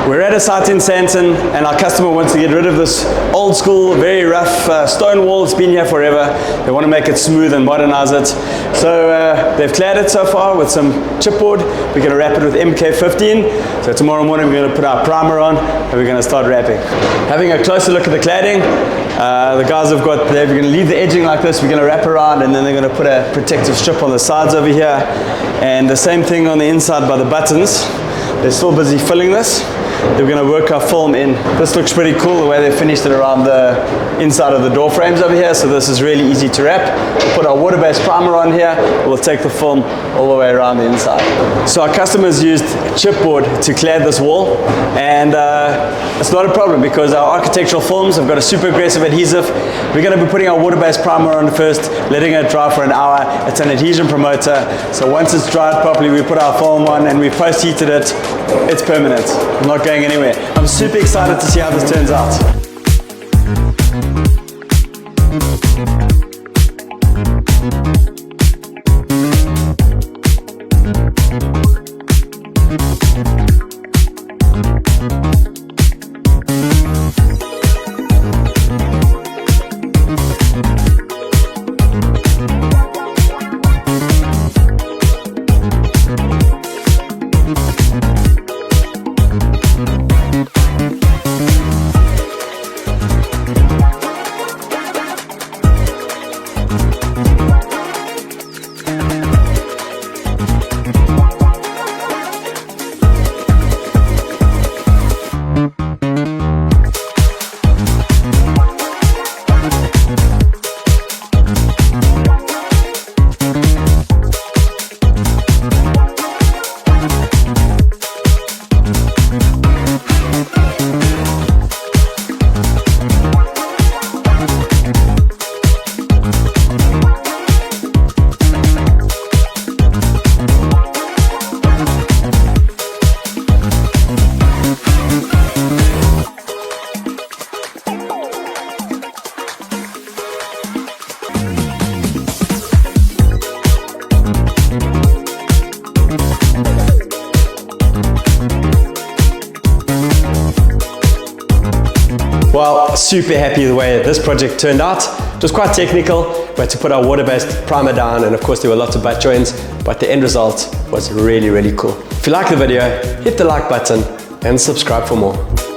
We're at a site in Santon and our customer wants to get rid of this old school, very rough stone wall. It's been here forever. They want to make it smooth and modernize it. So they've clad it so far with some chipboard. We're going to wrap it with MK15. So tomorrow morning we're going to put our primer on and we're going to start wrapping. Having a closer look at the cladding. The guys they're going to leave the edging like this. We're going to wrap around and then they're going to put a protective strip on the sides over here. And the same thing on the inside by the buttons. They're still busy filling this. We're going to work our film in. This looks pretty cool the way they finished it around the inside of the door frames over here. So this is really easy to wrap. We'll put our water-based primer on here. We'll take the film all the way around the inside. So our customers used chipboard to clad this wall, and it's not a problem because our architectural films have got a super aggressive adhesive. We're going to be putting our water-based primer on first, letting it dry for an hour. It's an adhesion promoter. So once it's dried properly, we put our film on and we post-heated it. It's permanent. I'm not going anywhere. I'm super excited to see how this turns out. Well, super happy the way this project turned out. It was quite technical. We had to put our water-based primer down, and of course there were lots of butt joints, but the end result was really, really cool. If you like the video, hit the like button and subscribe for more.